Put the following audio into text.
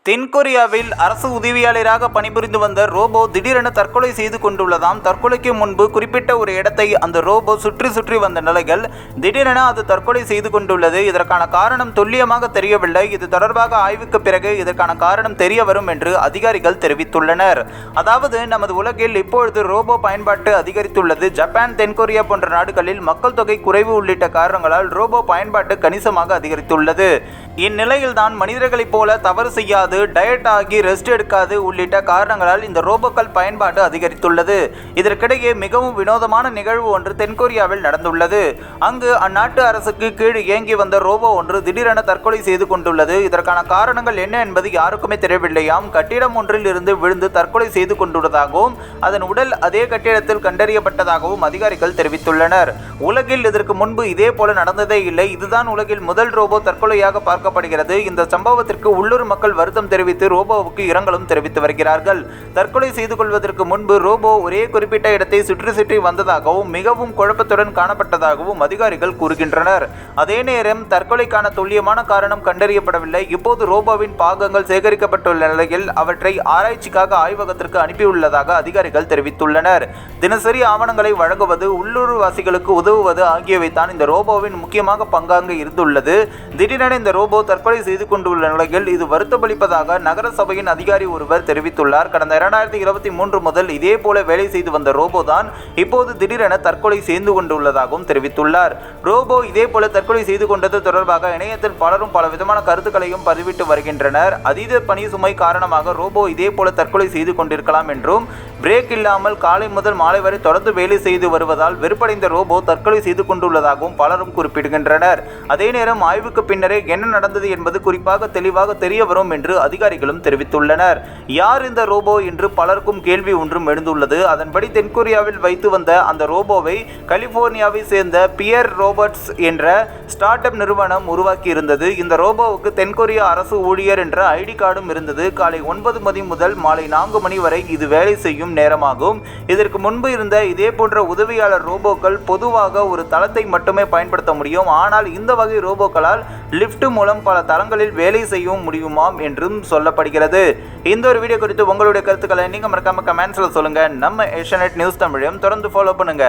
தென்கொரியாவில் அரசு உதவியாளராக பணிபுரிந்து வந்த ரோபோ திடீரென தற்கொலை செய்து கொண்டுள்ளதாம். தற்கொலைக்கு முன்பு குறிப்பிட்ட ஒரு இடத்தை அந்த ரோபோ சுற்றி சுற்றி வந்த நிலையில் திடீரென அது தற்கொலை செய்து கொண்டுள்ளது. இதற்கான காரணம் துல்லியமாக தெரியவில்லை. இது தொடர்பாக ஆய்வுக்கு பிறகு இதற்கான காரணம் தெரிய வரும் என்று அதிகாரிகள் தெரிவித்துள்ளனர். அதாவது நமது உலகில் இப்பொழுது ரோபோ பயன்பாட்டு அதிகரித்துள்ளது. ஜப்பான், தென்கொரியா போன்ற நாடுகளில் மக்கள் தொகை குறைவு உள்ளிட்ட காரணங்களால் ரோபோ பயன்பாட்டு கணிசமாக அதிகரித்துள்ளது. இந்நிலையில்தான் மனிதர்களைப் போல தவறு செய்யாது, டயட் ஆகி ரெஸ்ட் எடுக்காது உள்ளிட்ட காரணங்களால் இந்த ரோபோக்கள் பயன்பாடு அதிகரித்துள்ளது. இதற்கிடையே மிகவும் வினோதமான நிகழ்வு ஒன்று தென்கொரியாவில் நடந்துள்ளது. அங்கு அந்நாட்டு அரசுக்கு கீழ் இயங்கி வந்த ரோபோ ஒன்று திடீரென தற்கொலை செய்து கொண்டுள்ளது. இதற்கான காரணங்கள் என்ன என்பது யாருக்குமே தெரியவில்லையாம். கட்டிடம் ஒன்றில் இருந்து விழுந்து தற்கொலை செய்து கொண்டுள்ளதாகவும் அதன் உடல் அதே கட்டிடத்தில் கண்டறியப்பட்டதாகவும் அதிகாரிகள் தெரிவித்துள்ளனர். உலகில் இதற்கு முன்பு இதே போல நடந்ததே இல்லை. இதுதான் உலகில் முதல் ரோபோ தற்கொலையாக பார்க்கப்படுகிறது. இந்த சம்பவத்திற்கு உள்ளூர் மக்கள் வருத்தம் தெரிவித்து ரோபோவுக்கு இரங்கலும் தெரிவித்து வருகிறார்கள். தற்கொலை செய்து கொள்வதற்கு முன்பு ரோபோ ஒரே குறிப்பிட்ட இடத்தை சுற்றி சுற்றி வந்ததாகவும் மிகவும் குழப்பத்துடன் காணப்பட்டதாகவும் அதிகாரிகள் கூறுகின்றனர். அதே நேரம் தற்கொலைக்கான துல்லியமான காரணம் கண்டறியப்படவில்லை. இப்போது ரோபோவின் பாகங்கள் சேகரிக்கப்பட்டுள்ள நிலையில் அவற்றை ஆராய்ச்சிக்காக ஆய்வகத்திற்கு அனுப்பியுள்ளதாக அதிகாரிகள் தெரிவித்துள்ளனர். தினசரி ஆவணங்களை வழங்குவது, உள்ளூர் வாசிகளுக்கு உதவுவது ஆகியவை தான் இந்த ரோபோவின் முக்கியமாக பங்காக இருந்துள்ளது. திடீரென இந்த ரோபோ தற்கொலை செய்து கொண்டுள்ள நிலையில் இது வருத்தமளிப்பதாக நகர சபையின் அதிகாரி ஒருவர் தெரிவித்துள்ளார். கடந்த 2023 முதல் இதே போல வேலை செய்து வந்த ரோபோ தான் இப்போது திடீரென தற்கொலை செய்து கொண்டுள்ளதாகவும் தெரிவித்துள்ளார். ரோபோ இதே போல தற்கொலை செய்து கொண்டது தொடர்பாக இணையத்தில் பலரும் பல விதமான கருத்துக்களையும் பதிவிட்டு வருகின்றனர். அதீத பணி சுமை காரணமாக ரோபோ இதே போல தற்கொலை செய்து கொண்டிருக்கலாம் என்றும், பிரேக் இல்லாமல் காலை முதல் மாலை வரை தொடர்ந்து வேலை செய்து வருவதால் வெறுப்படைந்த ரோபோ தற்கொலை செய்து கொண்டுள்ளதாகவும் பலரும் குறிப்பிடுகின்றனர். அதே நேரம் ஆய்வுக்கு பின்னரே என்ன நடந்தது என்பது குறிப்பாக தெளிவாக தெரிய வரும் என்று அதிகாரிகளும் தெரிவித்துள்ளனர். யார் இந்த ரோபோ என்று பலருக்கும் கேள்வி ஒன்றும் எழுந்துள்ளது. அதன்படி தென்கொரியாவில் வைத்து வந்த அந்த ரோபோவை கலிபோர்னியாவை சேர்ந்த பியர் ரோபோட்ஸ் என்ற ஸ்டார்ட் அப் நிறுவனம் உருவாக்கி இருந்தது. இந்த ரோபோவுக்கு தென்கொரிய அரசு ஊழியர் என்ற ஐடி கார்டும் இருந்தது. காலை 9 மணி முதல் மாலை 4 மணி வரை இது வேலை செய்யும் நேரமாகும். இதற்கு முன்பு இருந்த இதே போன்ற உதவியாளர் ரோபோக்கள் பொதுவாக ஒரு தளத்தை மட்டுமே பயன்படுத்த முடியும். ஆனால் இந்த வகை ரோபோக்களால் லிஃப்ட் மூலம் பல தளங்களில் வேலை செய்யவும் முடியுமாம் என்றும் சொல்லப்படுகிறது. இந்த ஒரு வீடியோ குறித்து உங்களுடைய கருத்துக்களை நீங்க மறக்காம கமெண்ட்ஸ்ல சொல்லுங்க. நம்ம ஏஷியாநெட் நியூஸ் தமிழையும் தொடர்ந்து ஃபாலோ பண்ணுங்க.